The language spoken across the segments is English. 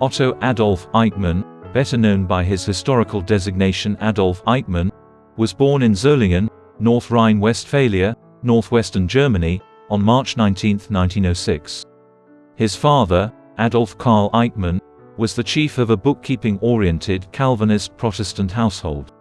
Otto Adolf Eichmann, better known by his historical designation Adolf Eichmann, was born in Solingen, North Rhine-Westphalia, northwestern Germany, on March 19, 1906. His father, Adolf Karl Eichmann, was the chief of a bookkeeping-oriented Calvinist Protestant household.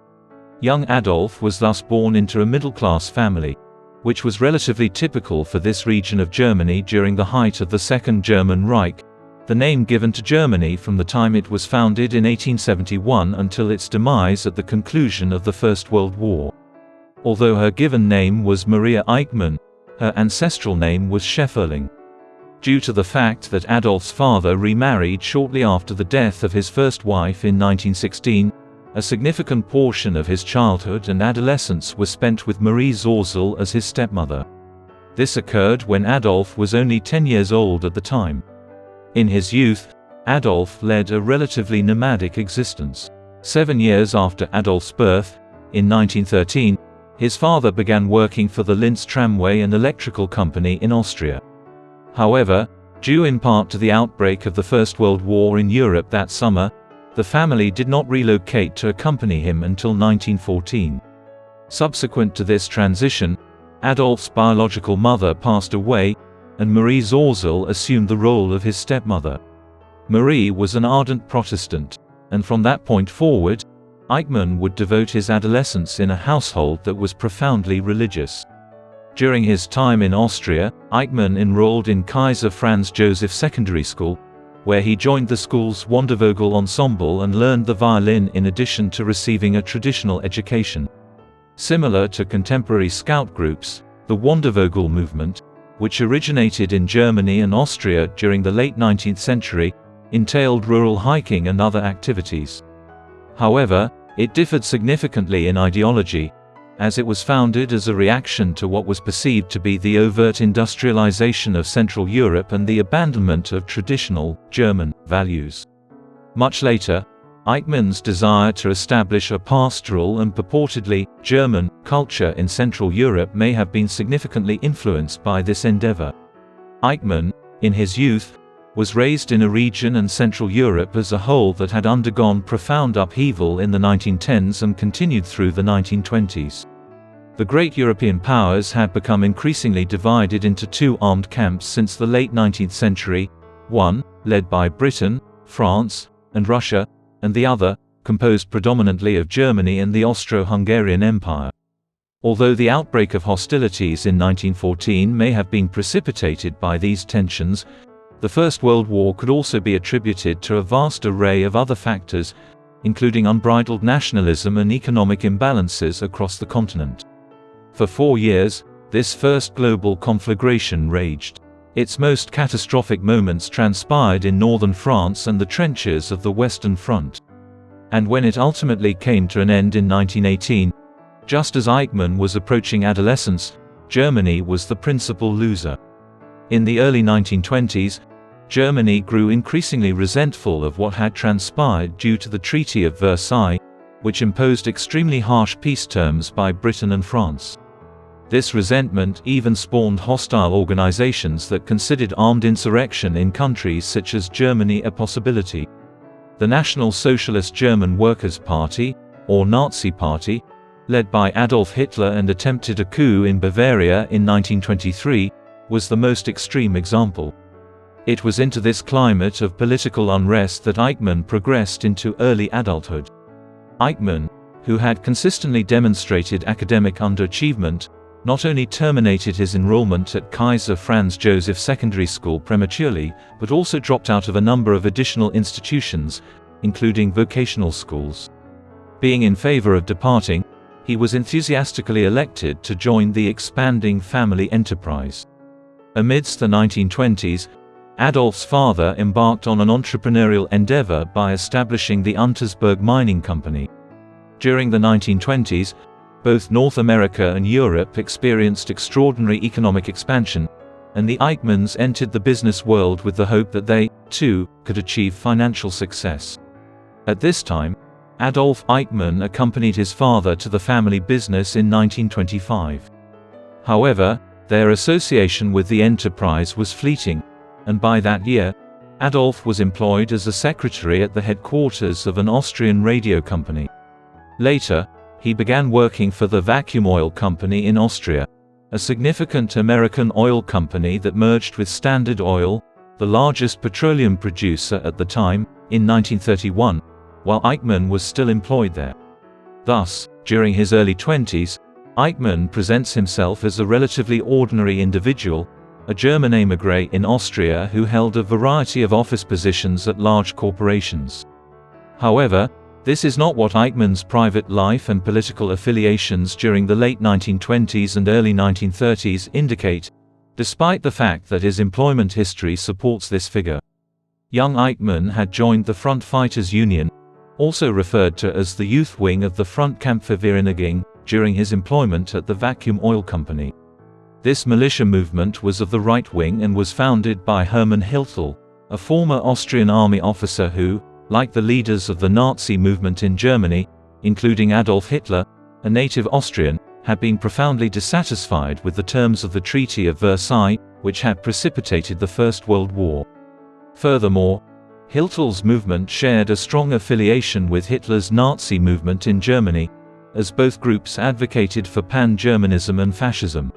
Young Adolf was thus born into a middle-class family, which was relatively typical for this region of Germany during the height of the Second German Reich, the name given to Germany from the time it was founded in 1871 until its demise at the conclusion of the First World War. Although her given name was Maria Eichmann, her ancestral name was Schäferling. Due to the fact that Adolf's father remarried shortly after the death of his first wife in 1916, a significant portion of his childhood and adolescence was spent with Marie Zorzal as his stepmother. This occurred when Adolf was only 10 years old at the time. In his youth, Adolf led a relatively nomadic existence. 7 years after Adolf's birth, in 1913, his father began working for the Linz Tramway and Electrical Company in Austria. However, due in part to the outbreak of the First World War in Europe that summer, the family did not relocate to accompany him until 1914. Subsequent to this transition, Adolf's biological mother passed away, and Marie Zorzal assumed the role of his stepmother. Marie was an ardent Protestant, and from that point forward, Eichmann would devote his adolescence in a household that was profoundly religious. During his time in Austria, Eichmann enrolled in Kaiser Franz Joseph Secondary School, where he joined the school's Wandervogel ensemble and learned the violin in addition to receiving a traditional education. Similar to contemporary scout groups, the Wandervogel movement, which originated in Germany and Austria during the late 19th century, entailed rural hiking and other activities. However, it differed significantly in ideology, as it was founded as a reaction to what was perceived to be the overt industrialization of Central Europe and the abandonment of traditional German values. Much later, Eichmann's desire to establish a pastoral and purportedly German culture in Central Europe may have been significantly influenced by this endeavor. Eichmann, in his youth, was raised in a region and Central Europe as a whole that had undergone profound upheaval in the 1910s and continued through the 1920s. The great European powers had become increasingly divided into two armed camps since the late 19th century, one, led by Britain, France, and Russia, and the other, composed predominantly of Germany and the Austro-Hungarian Empire. Although the outbreak of hostilities in 1914 may have been precipitated by these tensions, the First World War could also be attributed to a vast array of other factors, including unbridled nationalism and economic imbalances across the continent. For 4 years, this first global conflagration raged. Its most catastrophic moments transpired in northern France and the trenches of the Western Front. And when it ultimately came to an end in 1918, just as Eichmann was approaching adolescence, Germany was the principal loser. In the early 1920s, Germany grew increasingly resentful of what had transpired due to the Treaty of Versailles, which imposed extremely harsh peace terms by Britain and France. This resentment even spawned hostile organizations that considered armed insurrection in countries such as Germany a possibility. The National Socialist German Workers' Party, or Nazi Party, led by Adolf Hitler and attempted a coup in Bavaria in 1923, was the most extreme example. It was into this climate of political unrest that Eichmann progressed into early adulthood. Eichmann, who had consistently demonstrated academic underachievement, not only terminated his enrollment at Kaiser Franz Joseph Secondary School prematurely, but also dropped out of a number of additional institutions, including vocational schools. Being in favor of departing, he was enthusiastically elected to join the expanding family enterprise. Amidst the 1920s, Adolf's father embarked on an entrepreneurial endeavor by establishing the Untersberg Mining Company. During the 1920s, both North America and Europe experienced extraordinary economic expansion, and the Eichmanns entered the business world with the hope that they, too, could achieve financial success. At this time, Adolf Eichmann accompanied his father to the family business in 1925. However, their association with the enterprise was fleeting, and by that year, Adolf was employed as a secretary at the headquarters of an Austrian radio company. Later, he began working for the Vacuum Oil Company in Austria, a significant American oil company that merged with Standard Oil, the largest petroleum producer at the time, in 1931, while Eichmann was still employed there. Thus, during his early 20s, Eichmann presents himself as a relatively ordinary individual, a German émigré in Austria who held a variety of office positions at large corporations. However, this is not what Eichmann's private life and political affiliations during the late 1920s and early 1930s indicate, despite the fact that his employment history supports this figure. Young Eichmann had joined the Front Fighters Union, also referred to as the youth wing of the Frontkämpfervereinigung, during his employment at the Vacuum Oil Company. This militia movement was of the right wing and was founded by Hermann Hiltl, a former Austrian army officer who, like the leaders of the Nazi movement in Germany, including Adolf Hitler, a native Austrian, had been profoundly dissatisfied with the terms of the Treaty of Versailles, which had precipitated the First World War. Furthermore, Hiltl's movement shared a strong affiliation with Hitler's Nazi movement in Germany, as both groups advocated for pan-Germanism and fascism.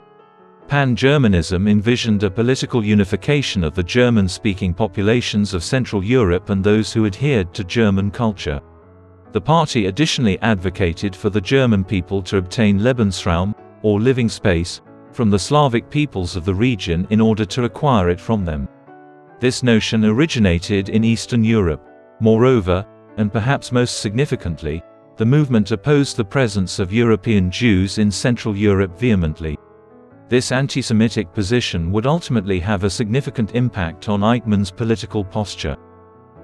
Pan-Germanism envisioned a political unification of the German-speaking populations of Central Europe and those who adhered to German culture. The party additionally advocated for the German people to obtain Lebensraum, or living space, from the Slavic peoples of the region in order to acquire it from them. This notion originated in Eastern Europe. Moreover, and perhaps most significantly, the movement opposed the presence of European Jews in Central Europe vehemently. This anti-Semitic position would ultimately have a significant impact on Eichmann's political posture.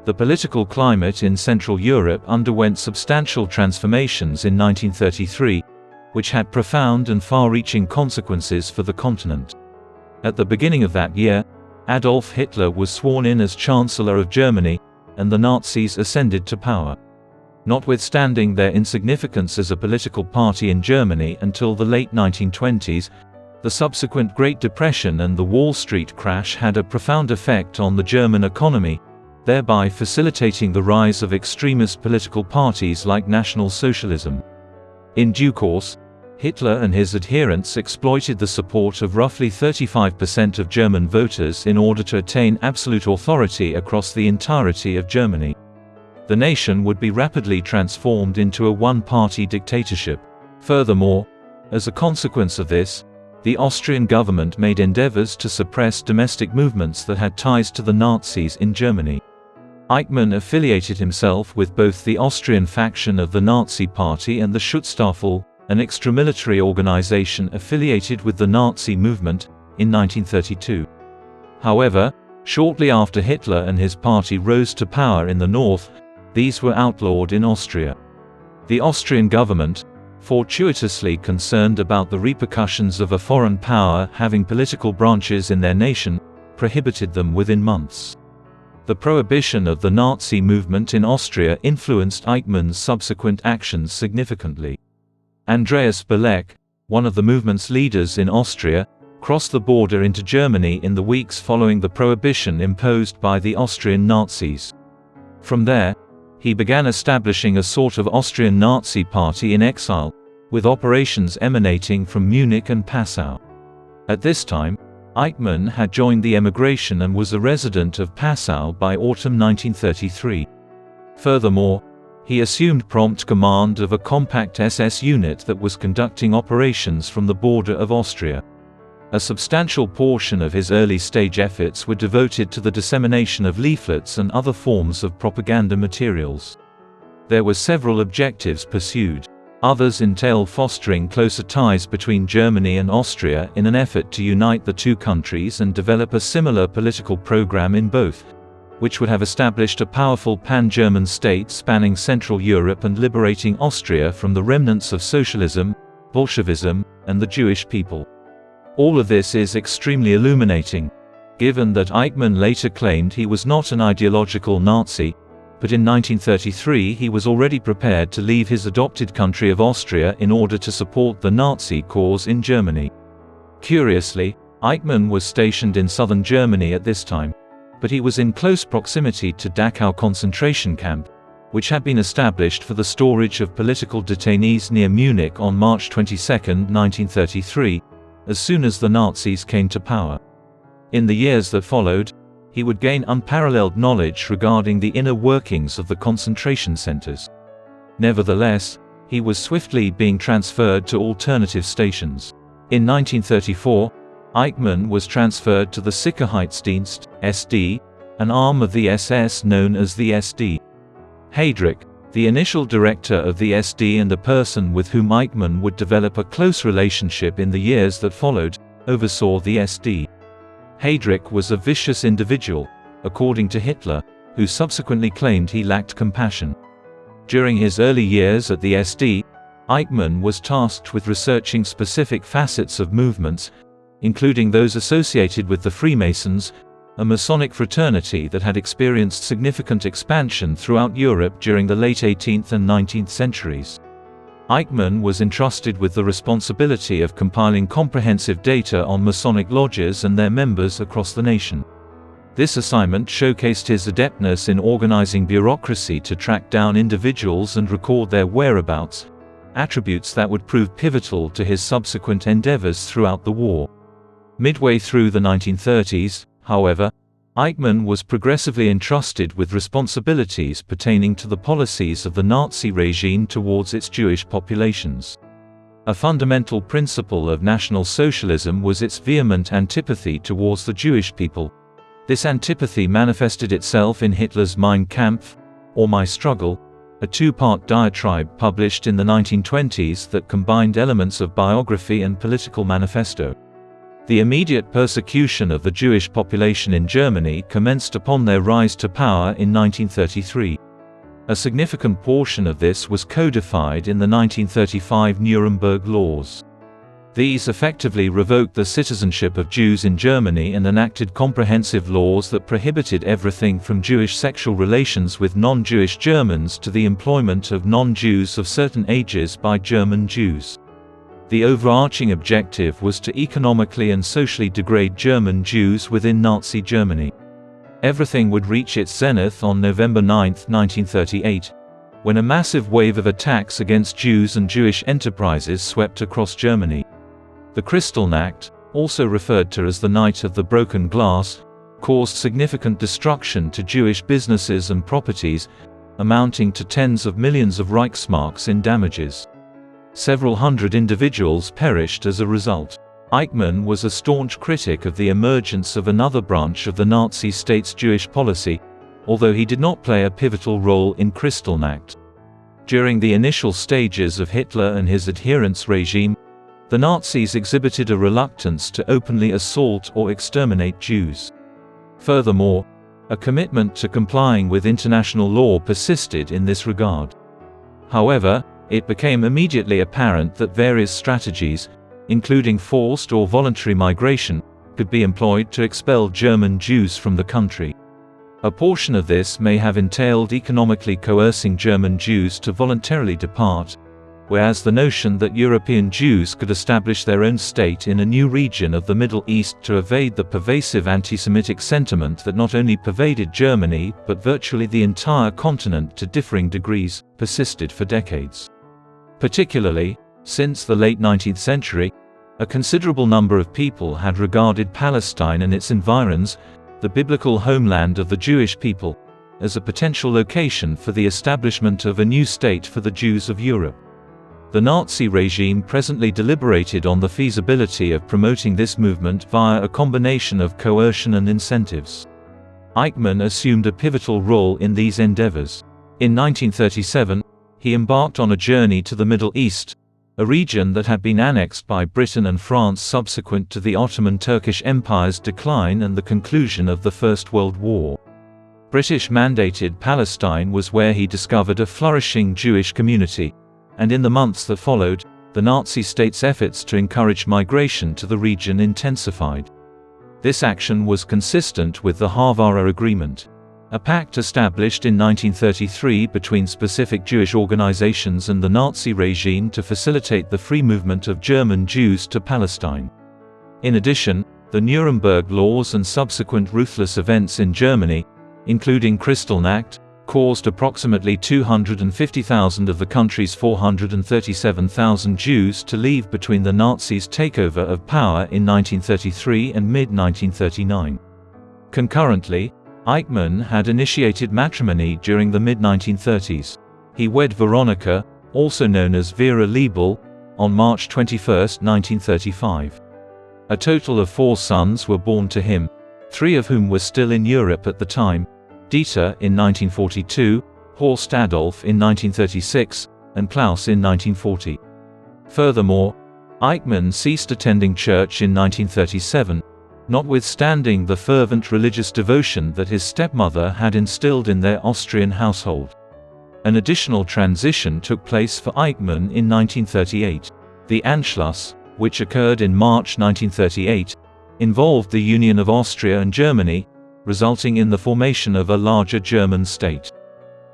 The political climate in Central Europe underwent substantial transformations in 1933, which had profound and far-reaching consequences for the continent. At the beginning of that year, Adolf Hitler was sworn in as Chancellor of Germany, and the Nazis ascended to power. Notwithstanding their insignificance as a political party in Germany until the late 1920s, the subsequent Great Depression and the Wall Street crash had a profound effect on the German economy, thereby facilitating the rise of extremist political parties like National Socialism. In due course, Hitler and his adherents exploited the support of roughly 35% of German voters in order to attain absolute authority across the entirety of Germany. The nation would be rapidly transformed into a one-party dictatorship. Furthermore, as a consequence of this, the Austrian government made endeavors to suppress domestic movements that had ties to the Nazis in Germany. Eichmann affiliated himself with both the Austrian faction of the Nazi Party and the Schutzstaffel, an extramilitary organization affiliated with the Nazi movement, in 1932. However, shortly after Hitler and his party rose to power in the north, these were outlawed in Austria. The Austrian government, fortuitously concerned about the repercussions of a foreign power having political branches in their nation, prohibited them within months. The prohibition of the Nazi movement in Austria influenced Eichmann's subsequent actions significantly. Andreas Belek, one of the movement's leaders in Austria, crossed the border into Germany in the weeks following the prohibition imposed by the Austrian Nazis. From there, he began establishing a sort of Austrian Nazi party in exile, with operations emanating from Munich and Passau. At this time, Eichmann had joined the emigration and was a resident of Passau by autumn 1933. Furthermore, he assumed prompt command of a compact SS unit that was conducting operations from the border of Austria. A substantial portion of his early-stage efforts were devoted to the dissemination of leaflets and other forms of propaganda materials. There were several objectives pursued. Others entail fostering closer ties between Germany and Austria in an effort to unite the two countries and develop a similar political program in both, which would have established a powerful pan-German state spanning Central Europe and liberating Austria from the remnants of socialism, Bolshevism, and the Jewish people. All of this is extremely illuminating, given that Eichmann later claimed he was not an ideological Nazi, but in 1933 he was already prepared to leave his adopted country of Austria in order to support the Nazi cause in Germany. Curiously, Eichmann was stationed in southern Germany at this time. but he was in close proximity to Dachau concentration camp, which had been established for the storage of political detainees near Munich on March 22, 1933, as soon as the Nazis came to power. In the years that followed, he would gain unparalleled knowledge regarding the inner workings of the concentration centers. Nevertheless, he was swiftly being transferred to alternative stations. In 1934, Eichmann was transferred to the Sicherheitsdienst, SD, an arm of the SS known as the SD. Heydrich, the initial director of the SD and a person with whom Eichmann would develop a close relationship in the years that followed, oversaw the SD. Heydrich was a vicious individual, according to Hitler, who subsequently claimed he lacked compassion. During his early years at the SD, Eichmann was tasked with researching specific facets of movements, including those associated with the Freemasons, a Masonic fraternity that had experienced significant expansion throughout Europe during the late 18th and 19th centuries. Eichmann was entrusted with the responsibility of compiling comprehensive data on Masonic lodges and their members across the nation. This assignment showcased his adeptness in organizing bureaucracy to track down individuals and record their whereabouts, attributes that would prove pivotal to his subsequent endeavors throughout the war. Midway through the 1930s, however, Eichmann was progressively entrusted with responsibilities pertaining to the policies of the Nazi regime towards its Jewish populations. A fundamental principle of National Socialism was its vehement antipathy towards the Jewish people. This antipathy manifested itself in Hitler's Mein Kampf, or My Struggle, a two-part diatribe published in the 1920s that combined elements of biography and political manifesto. The immediate persecution of the Jewish population in Germany commenced upon their rise to power in 1933. A significant portion of this was codified in the 1935 Nuremberg Laws. These effectively revoked the citizenship of Jews in Germany and enacted comprehensive laws that prohibited everything from Jewish sexual relations with non-Jewish Germans to the employment of non-Jews of certain ages by German Jews. The overarching objective was to economically and socially degrade German Jews within Nazi Germany. Everything would reach its zenith on November 9, 1938, when a massive wave of attacks against Jews and Jewish enterprises swept across Germany. The Kristallnacht, also referred to as the Night of the Broken Glass, caused significant destruction to Jewish businesses and properties, amounting to tens of millions of Reichsmarks in damages. Several hundred individuals perished as a result. Eichmann was a staunch critic of the emergence of another branch of the Nazi state's Jewish policy, although he did not play a pivotal role in Kristallnacht. During the initial stages of Hitler and his adherents' regime, the Nazis exhibited a reluctance to openly assault or exterminate Jews. Furthermore, a commitment to complying with international law persisted in this regard. However, it became immediately apparent that various strategies, including forced or voluntary migration, could be employed to expel German Jews from the country. A portion of this may have entailed economically coercing German Jews to voluntarily depart, whereas the notion that European Jews could establish their own state in a new region of the Middle East to evade the pervasive anti-Semitic sentiment that not only pervaded Germany but virtually the entire continent to differing degrees, persisted for decades. Particularly, since the late 19th century, a considerable number of people had regarded Palestine and its environs, the biblical homeland of the Jewish people, as a potential location for the establishment of a new state for the Jews of Europe. The Nazi regime presently deliberated on the feasibility of promoting this movement via a combination of coercion and incentives. Eichmann assumed a pivotal role in these endeavors. In 1937, he embarked on a journey to the Middle East, a region that had been annexed by Britain and France subsequent to the Ottoman Turkish Empire's decline and the conclusion of the First World War. British-mandated Palestine was where he discovered a flourishing Jewish community, and in the months that followed, the Nazi state's efforts to encourage migration to the region intensified. This action was consistent with the Haavara Agreement, a pact established in 1933 between specific Jewish organizations and the Nazi regime to facilitate the free movement of German Jews to Palestine. In addition, The Nuremberg laws and subsequent ruthless events in Germany, including Kristallnacht, caused approximately 250,000 of the country's 437,000 Jews to leave between the Nazis' takeover of power in 1933 and mid-1939. Concurrently, Eichmann had initiated matrimony during the mid-1930s. He wed Veronica, also known as Vera Liebel, on March 21, 1935. A total of 4 sons were born to him, 3 of whom were still in Europe at the time: Dieter in 1942, Horst Adolf in 1936, and Klaus in 1940. Furthermore, Eichmann ceased attending church in 1937, notwithstanding the fervent religious devotion that his stepmother had instilled in their Austrian household. An additional transition took place for Eichmann in 1938. The Anschluss, which occurred in March 1938, involved the union of Austria and Germany, resulting in the formation of a larger German state.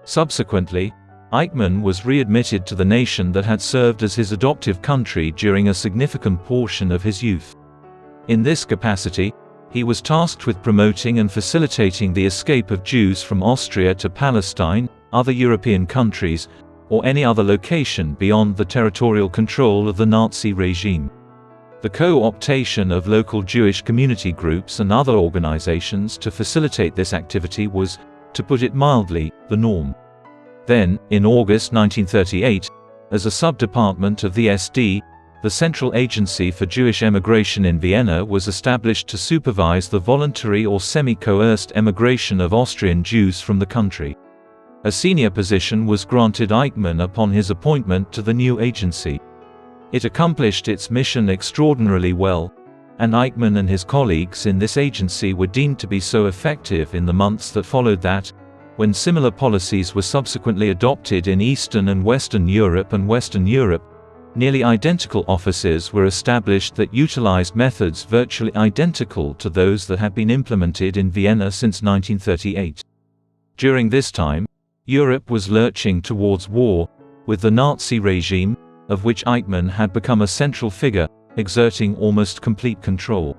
Subsequently, Eichmann was readmitted to the nation that had served as his adoptive country during a significant portion of his youth. In this capacity, he was tasked with promoting and facilitating the escape of Jews from Austria to Palestine, other European countries, or any other location beyond the territorial control of the Nazi regime. The co-optation of local Jewish community groups and other organizations to facilitate this activity was, to put it mildly, the norm. Then, in August 1938, as a sub-department of the SD, the Central Agency for Jewish Emigration in Vienna was established to supervise the voluntary or semi-coerced emigration of Austrian Jews from the country. A senior position was granted Eichmann upon his appointment to the new agency. It accomplished its mission extraordinarily well, and Eichmann and his colleagues in this agency were deemed to be so effective in the months that followed that, when similar policies were subsequently adopted in Eastern and Western Europe and Western Europe, nearly identical offices were established that utilized methods virtually identical to those that had been implemented in Vienna since 1938. During this time, Europe was lurching towards war, with the Nazi regime, of which Eichmann had become a central figure, exerting almost complete control.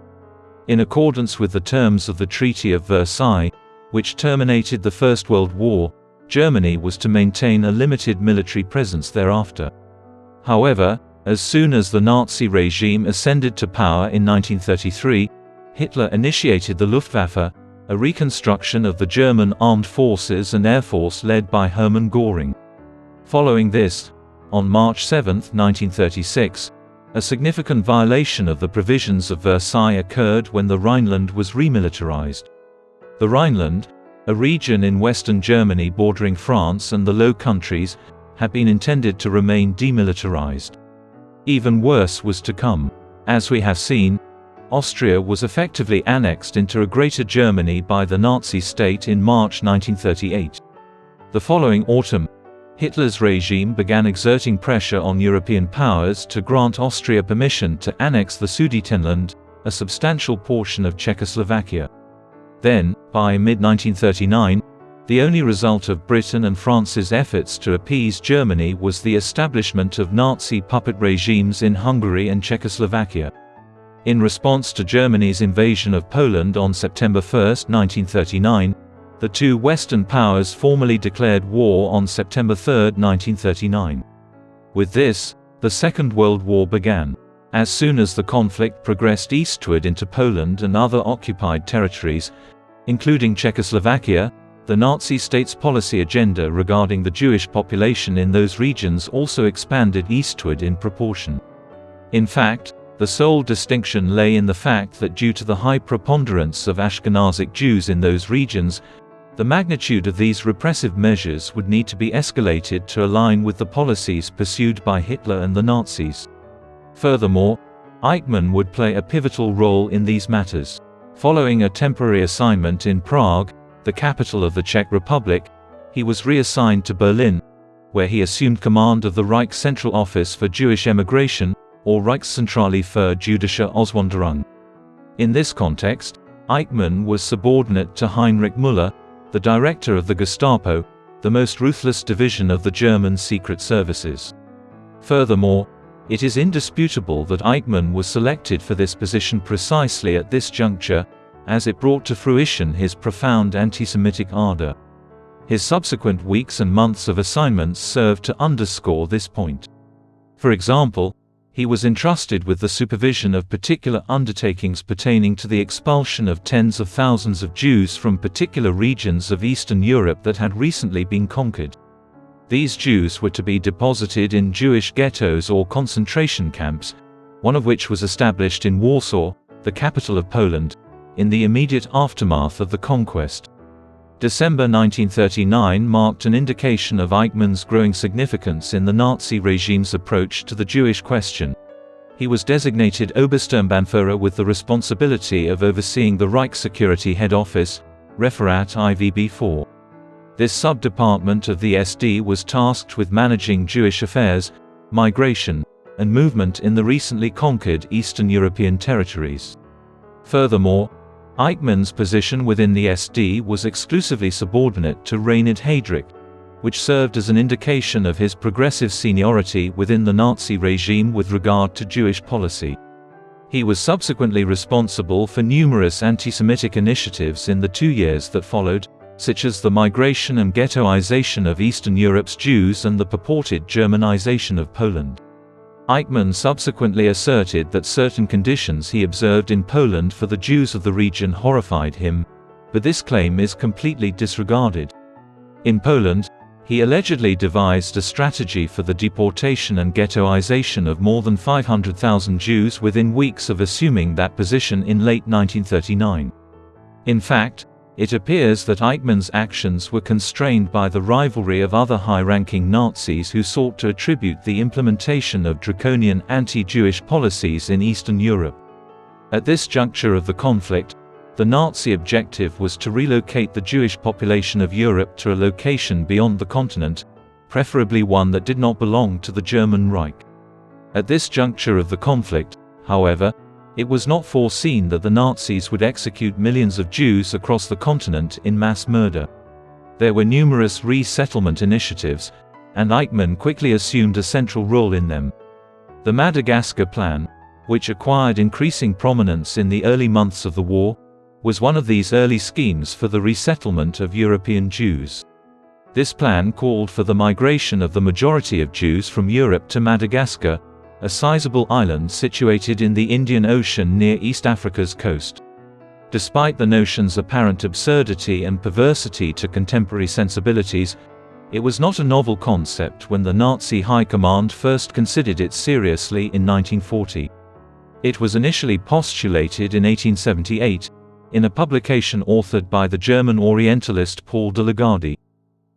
In accordance with the terms of the Treaty of Versailles, which terminated the First World War, Germany was to maintain a limited military presence thereafter. However, as soon as the Nazi regime ascended to power in 1933, Hitler initiated the Luftwaffe, a reconstruction of the German armed forces and air force led by Hermann Göring. Following this, on March 7, 1936, a significant violation of the provisions of Versailles occurred when the Rhineland was remilitarized. The Rhineland, a region in western Germany bordering France and the Low Countries, had been intended to remain demilitarized. Even worse was to come. As we have seen, Austria was effectively annexed into a Greater Germany by the Nazi state in March 1938. The following autumn, Hitler's regime began exerting pressure on European powers to grant Austria permission to annex the Sudetenland, a substantial portion of Czechoslovakia. Then, by mid-1939, the only result of Britain and France's efforts to appease Germany was the establishment of Nazi puppet regimes in Hungary and Czechoslovakia. In response to Germany's invasion of Poland on September 1, 1939, the two Western powers formally declared war on September 3, 1939. With this, the Second World War began. As soon as the conflict progressed eastward into Poland and other occupied territories, including Czechoslovakia, the Nazi state's policy agenda regarding the Jewish population in those regions also expanded eastward in proportion. In fact, the sole distinction lay in the fact that due to the high preponderance of Ashkenazic Jews in those regions, the magnitude of these repressive measures would need to be escalated to align with the policies pursued by Hitler and the Nazis. Furthermore, Eichmann would play a pivotal role in these matters. Following a temporary assignment in Prague, the capital of the Czech Republic, he was reassigned to Berlin, where he assumed command of the Reich Central Office for Jewish Emigration, or Reichszentrale für jüdische Auswanderung. In this context, Eichmann was subordinate to Heinrich Müller, the director of the Gestapo, the most ruthless division of the German secret services. Furthermore, It is indisputable that Eichmann was selected for this position precisely at this juncture, as it brought to fruition his profound anti-Semitic ardor. His subsequent weeks and months of assignments served to underscore this point. For example, he was entrusted with the supervision of particular undertakings pertaining to the expulsion of tens of thousands of Jews from particular regions of Eastern Europe that had recently been conquered. These Jews were to be deposited in Jewish ghettos or concentration camps, one of which was established in Warsaw, the capital of Poland, in the immediate aftermath of the conquest. December 1939 marked an indication of Eichmann's growing significance in the Nazi regime's approach to the Jewish question. He was designated Obersturmbannführer with the responsibility of overseeing the Reich Security Head Office, Referat IVB4. This sub-department of the SD was tasked with managing Jewish affairs, migration, and movement in the recently conquered Eastern European territories. Furthermore, Eichmann's position within the SD was exclusively subordinate to Reinhard Heydrich, which served as an indication of his progressive seniority within the Nazi regime with regard to Jewish policy. He was subsequently responsible for numerous anti-Semitic initiatives in the 2 years that followed, such as the migration and ghettoization of Eastern Europe's Jews and the purported Germanization of Poland. Eichmann subsequently asserted that certain conditions he observed in Poland for the Jews of the region horrified him, but this claim is completely disregarded. In Poland, he allegedly devised a strategy for the deportation and ghettoization of more than 500,000 Jews within weeks of assuming that position in late 1939. In fact, it appears that Eichmann's actions were constrained by the rivalry of other high-ranking Nazis who sought to attribute the implementation of draconian anti-Jewish policies in Eastern Europe. At this juncture of the conflict, the Nazi objective was to relocate the Jewish population of Europe to a location beyond the continent, preferably one that did not belong to the German Reich. At this juncture of the conflict, however, it was not foreseen that the Nazis would execute millions of Jews across the continent in mass murder. There were numerous resettlement initiatives, and Eichmann quickly assumed a central role in them. The Madagascar Plan, which acquired increasing prominence in the early months of the war, was one of these early schemes for the resettlement of European Jews. This plan called for the migration of the majority of Jews from Europe to Madagascar, a sizable island situated in the Indian Ocean near East Africa's coast. Despite the notion's apparent absurdity and perversity to contemporary sensibilities, it was not a novel concept when the Nazi High Command first considered it seriously in 1940. It was initially postulated in 1878, in a publication authored by the German Orientalist Paul de Lagarde.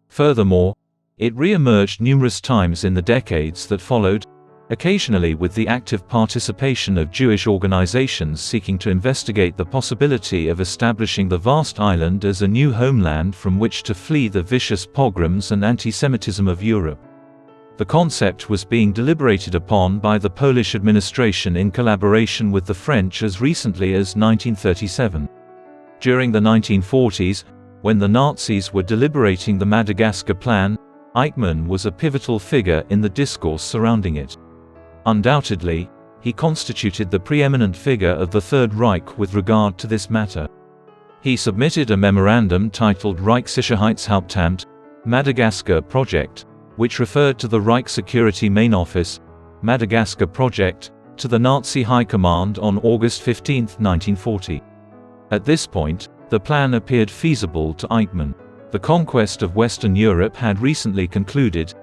Furthermore, it re-emerged numerous times in the decades that followed, occasionally with the active participation of Jewish organizations seeking to investigate the possibility of establishing the vast island as a new homeland from which to flee the vicious pogroms and anti-Semitism of Europe. The concept was being deliberated upon by the Polish administration in collaboration with the French as recently as 1937. During the 1940s, when the Nazis were deliberating the Madagascar Plan, Eichmann was a pivotal figure in the discourse surrounding it. Undoubtedly, he constituted the preeminent figure of the Third Reich with regard to this matter. He submitted a memorandum titled Reichssicherheitshauptamt, Madagascar Project, which referred to the Reich Security Main Office, Madagascar Project, to the Nazi High Command on August 15, 1940. At this point, the plan appeared feasible to Eichmann. The conquest of Western Europe had recently concluded,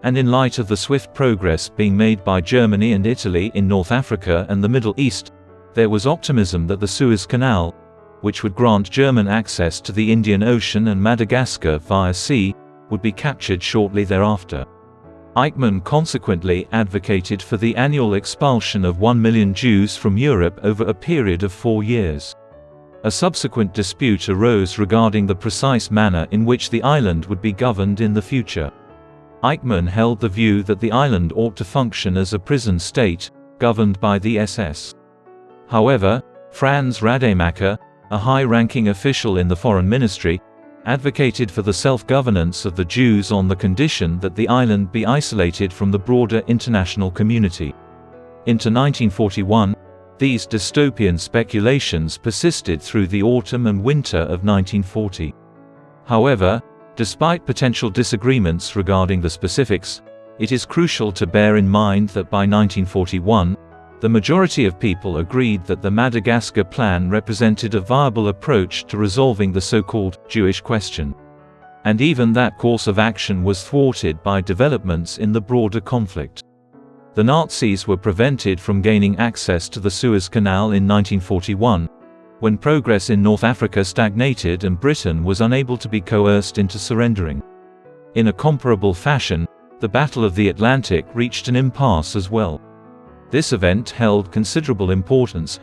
and in light of the swift progress being made by Germany and Italy in North Africa and the Middle East, there was optimism that the Suez Canal, which would grant German access to the Indian Ocean and Madagascar via sea, would be captured shortly thereafter. Eichmann consequently advocated for the annual expulsion of 1 million Jews from Europe over a period of 4 years. A subsequent dispute arose regarding the precise manner in which the island would be governed in the future. Eichmann held the view that the island ought to function as a prison state, governed by the SS. However, Franz Rademacher, a high-ranking official in the foreign ministry, advocated for the self-governance of the Jews on the condition that the island be isolated from the broader international community. Into 1941, these dystopian speculations persisted through the autumn and winter of 1940. However, despite potential disagreements regarding the specifics, it is crucial to bear in mind that by 1941, the majority of people agreed that the Madagascar Plan represented a viable approach to resolving the so-called Jewish question. And even that course of action was thwarted by developments in the broader conflict. The Nazis were prevented from gaining access to the Suez Canal in 1941, when progress in North Africa stagnated and Britain was unable to be coerced into surrendering. In a comparable fashion, the Battle of the Atlantic reached an impasse as well. This event held considerable importance,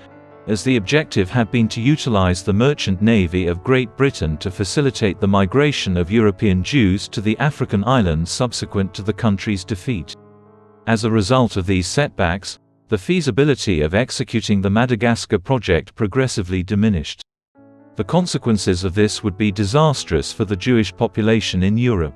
as the objective had been to utilize the merchant navy of Great Britain to facilitate the migration of European Jews to the African islands subsequent to the country's defeat. As a result of these setbacks, the feasibility of executing the Madagascar project progressively diminished. The consequences of this would be disastrous for the Jewish population in Europe.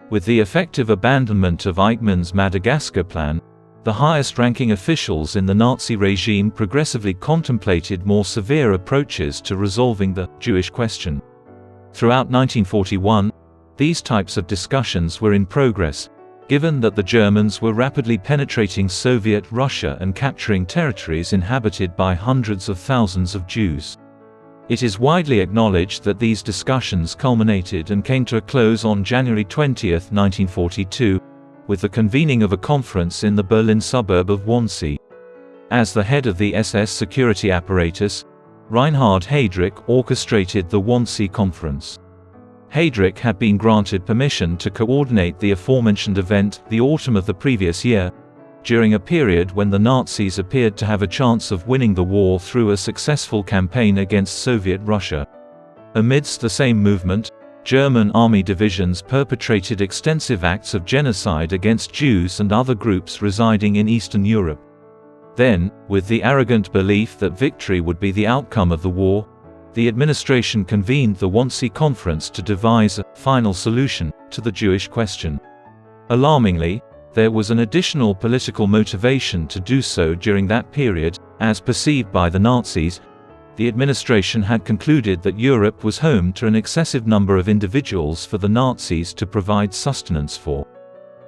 With the effective abandonment of Eichmann's Madagascar plan, the highest-ranking officials in the Nazi regime progressively contemplated more severe approaches to resolving the Jewish question. Throughout 1941, these types of discussions were in progress, given that the Germans were rapidly penetrating Soviet Russia and capturing territories inhabited by hundreds of thousands of Jews. It is widely acknowledged that these discussions culminated and came to a close on January 20, 1942, with the convening of a conference in the Berlin suburb of Wannsee. As the head of the SS security apparatus, Reinhard Heydrich orchestrated the Wannsee Conference. Heydrich had been granted permission to coordinate the aforementioned event the autumn of the previous year, during a period when the Nazis appeared to have a chance of winning the war through a successful campaign against Soviet Russia. Amidst the same movement, German army divisions perpetrated extensive acts of genocide against Jews and other groups residing in Eastern Europe. Then, with the arrogant belief that victory would be the outcome of the war, the administration convened the Wannsee Conference to devise a final solution to the Jewish question. Alarmingly, there was an additional political motivation to do so during that period, as perceived by the Nazis. The administration had concluded that Europe was home to an excessive number of individuals for the Nazis to provide sustenance for.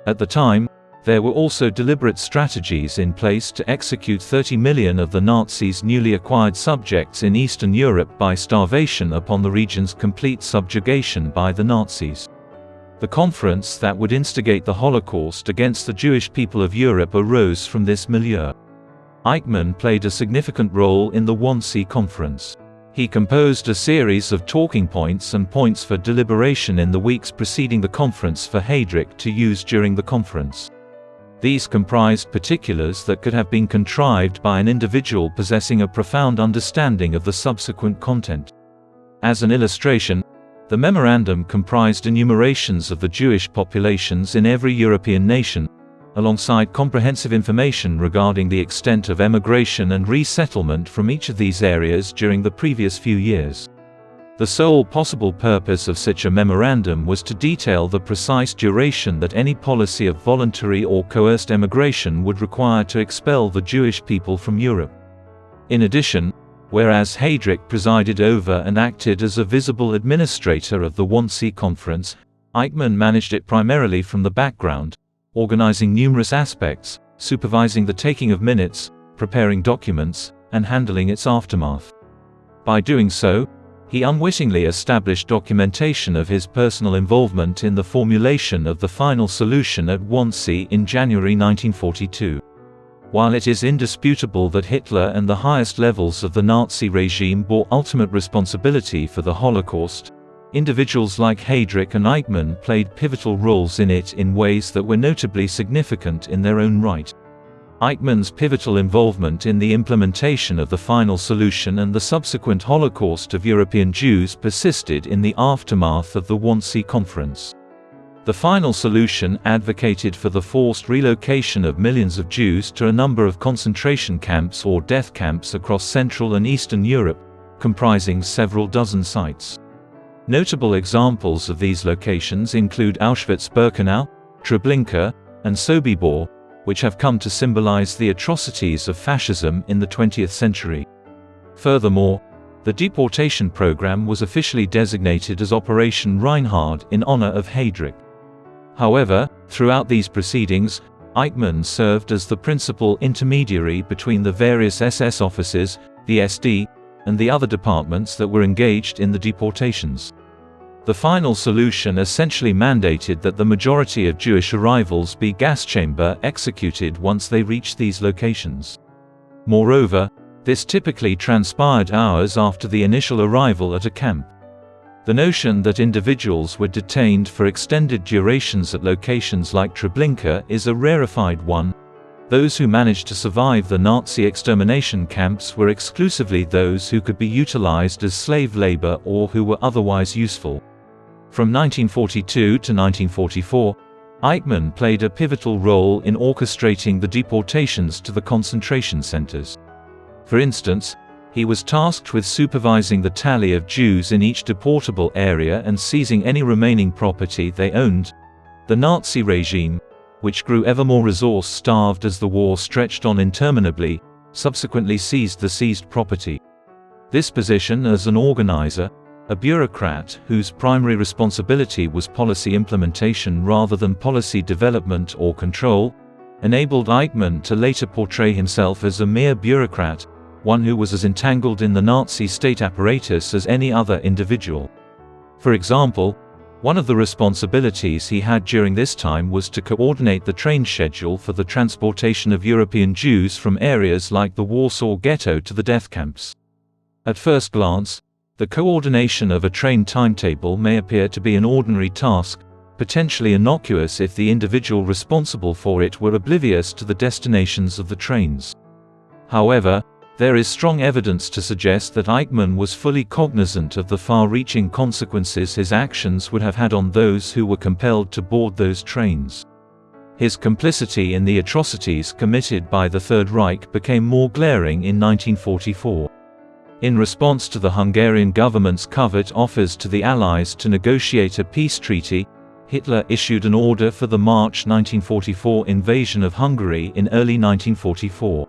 At the time, there were also deliberate strategies in place to execute 30 million of the Nazis' newly acquired subjects in Eastern Europe by starvation upon the region's complete subjugation by the Nazis. The conference that would instigate the Holocaust against the Jewish people of Europe arose from this milieu. Eichmann played a significant role in the Wannsee Conference. He composed a series of talking points and points for deliberation in the weeks preceding the conference for Heydrich to use during the conference. These comprised particulars that could have been contrived by an individual possessing a profound understanding of the subsequent content. As an illustration, the memorandum comprised enumerations of the Jewish populations in every European nation, alongside comprehensive information regarding the extent of emigration and resettlement from each of these areas during the previous few years. The sole possible purpose of such a memorandum was to detail the precise duration that any policy of voluntary or coerced emigration would require to expel the Jewish people from Europe. In addition, whereas Heydrich presided over and acted as a visible administrator of the Wannsee Conference, Eichmann managed it primarily from the background, organizing numerous aspects, supervising the taking of minutes, preparing documents, and handling its aftermath. By doing so, he unwittingly established documentation of his personal involvement in the formulation of the final solution at Wannsee in January 1942. While it is indisputable that Hitler and the highest levels of the Nazi regime bore ultimate responsibility for the Holocaust, individuals like Heydrich and Eichmann played pivotal roles in it in ways that were notably significant in their own right. Eichmann's pivotal involvement in the implementation of the final solution and the subsequent Holocaust of European Jews persisted in the aftermath of the Wannsee Conference. The final solution advocated for the forced relocation of millions of Jews to a number of concentration camps or death camps across Central and Eastern Europe, comprising several dozen sites. Notable examples of these locations include Auschwitz-Birkenau, Treblinka, and Sobibor, which have come to symbolize the atrocities of fascism in the 20th century. Furthermore, the deportation program was officially designated as Operation Reinhard in honor of Heydrich. However, throughout these proceedings, Eichmann served as the principal intermediary between the various SS offices, the SD, and the other departments that were engaged in the deportations. The final solution essentially mandated that the majority of Jewish arrivals be gas chamber executed once they reached these locations. Moreover, this typically transpired hours after the initial arrival at a camp. The notion that individuals were detained for extended durations at locations like Treblinka is a rarefied one. Those who managed to survive the Nazi extermination camps were exclusively those who could be utilized as slave labor or who were otherwise useful. From 1942 to 1944, Eichmann played a pivotal role in orchestrating the deportations to the concentration centers. For instance, he was tasked with supervising the tally of Jews in each deportable area and seizing any remaining property they owned. The Nazi regime, which grew ever more resource-starved as the war stretched on interminably, subsequently seized the seized property. This position as an organizer, a bureaucrat whose primary responsibility was policy implementation rather than policy development or control, enabled Eichmann to later portray himself as a mere bureaucrat, one who was as entangled in the Nazi state apparatus as any other individual. For example, one of the responsibilities he had during this time was to coordinate the train schedule for the transportation of European Jews from areas like the Warsaw Ghetto to the death camps. At first glance, the coordination of a train timetable may appear to be an ordinary task, potentially innocuous if the individual responsible for it were oblivious to the destinations of the trains. However, there is strong evidence to suggest that Eichmann was fully cognizant of the far-reaching consequences his actions would have had on those who were compelled to board those trains. His complicity in the atrocities committed by the Third Reich became more glaring in 1944. In response to the Hungarian government's covert offers to the Allies to negotiate a peace treaty, Hitler issued an order for the March 1944 invasion of Hungary in early 1944.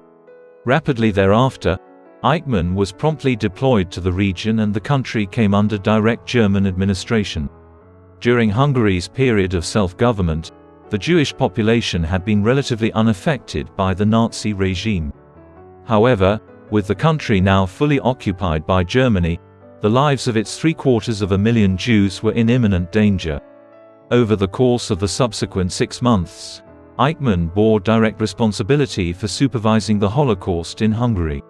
Rapidly thereafter, Eichmann was promptly deployed to the region and the country came under direct German administration. During Hungary's period of self-government, the Jewish population had been relatively unaffected by the Nazi regime. However, with the country now fully occupied by Germany, the lives of its 750,000 Jews were in imminent danger. Over the course of the subsequent 6 months, Eichmann bore direct responsibility for supervising the Holocaust in Hungary.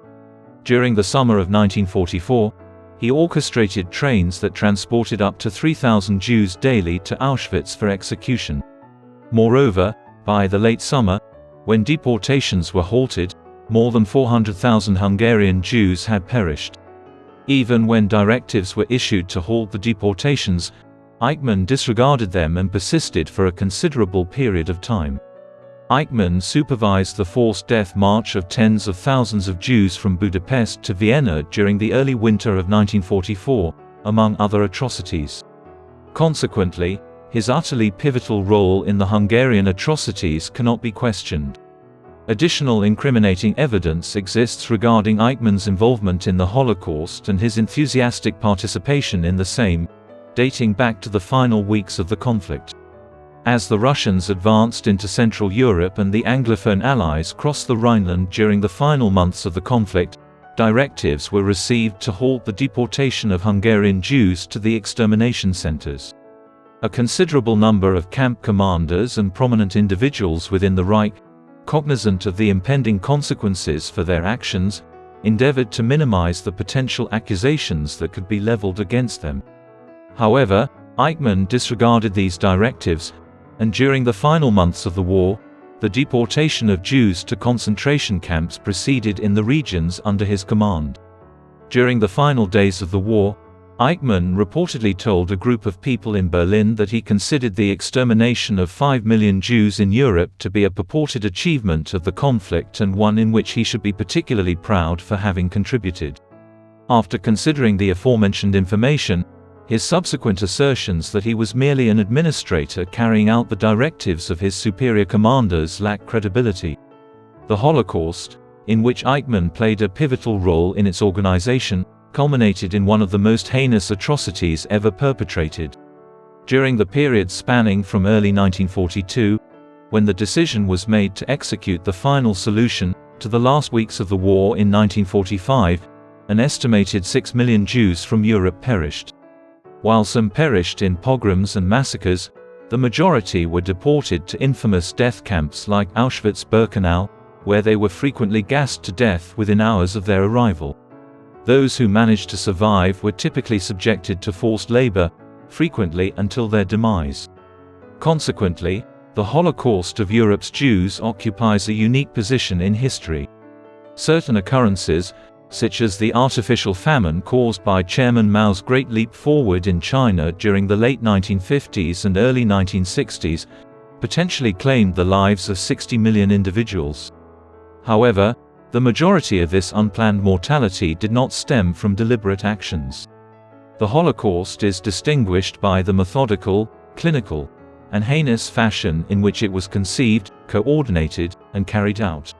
During the summer of 1944, he orchestrated trains that transported up to 3,000 Jews daily to Auschwitz for execution. Moreover, by the late summer, when deportations were halted, more than 400,000 Hungarian Jews had perished. Even when directives were issued to halt the deportations, Eichmann disregarded them and persisted for a considerable period of time. Eichmann supervised the forced death march of tens of thousands of Jews from Budapest to Vienna during the early winter of 1944, among other atrocities. Consequently, his utterly pivotal role in the Hungarian atrocities cannot be questioned. Additional incriminating evidence exists regarding Eichmann's involvement in the Holocaust and his enthusiastic participation in the same, dating back to the final weeks of the conflict. As the Russians advanced into Central Europe and the Anglophone Allies crossed the Rhineland during the final months of the conflict, directives were received to halt the deportation of Hungarian Jews to the extermination centers. A considerable number of camp commanders and prominent individuals within the Reich, cognizant of the impending consequences for their actions, endeavored to minimize the potential accusations that could be leveled against them. However, Eichmann disregarded these directives, and during the final months of the war, the deportation of Jews to concentration camps proceeded in the regions under his command. During the final days of the war, Eichmann reportedly told a group of people in Berlin that he considered the extermination of 5 million Jews in Europe to be a purported achievement of the conflict and one in which he should be particularly proud for having contributed. After considering the aforementioned information, His subsequent assertions that he was merely an administrator carrying out the directives of his superior commanders lack credibility. The Holocaust, in which Eichmann played a pivotal role in its organization, culminated in one of the most heinous atrocities ever perpetrated. During the period spanning from early 1942, when the decision was made to execute the final solution, to the last weeks of the war in 1945, an estimated 6 million Jews from Europe perished. While some perished in pogroms and massacres, the majority were deported to infamous death camps like Auschwitz-Birkenau, where they were frequently gassed to death within hours of their arrival. Those who managed to survive were typically subjected to forced labor, frequently until their demise. Consequently, the Holocaust of Europe's Jews occupies a unique position in history. Certain occurrences, such as the artificial famine caused by Chairman Mao's Great Leap Forward in China during the late 1950s and early 1960s, potentially claimed the lives of 60 million individuals. However, the majority of this unplanned mortality did not stem from deliberate actions. The Holocaust is distinguished by the methodical, clinical, and heinous fashion in which it was conceived, coordinated, and carried out.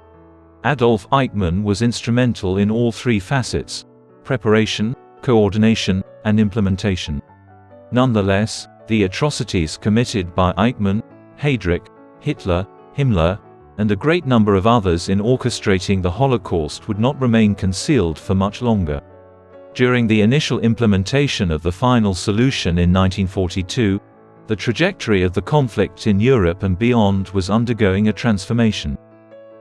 Adolf Eichmann was instrumental in all three facets: preparation, coordination, and implementation. Nonetheless, the atrocities committed by Eichmann, Heydrich, Hitler, Himmler, and a great number of others in orchestrating the Holocaust would not remain concealed for much longer. During the initial implementation of the final solution in 1942, the trajectory of the conflict in Europe and beyond was undergoing a transformation.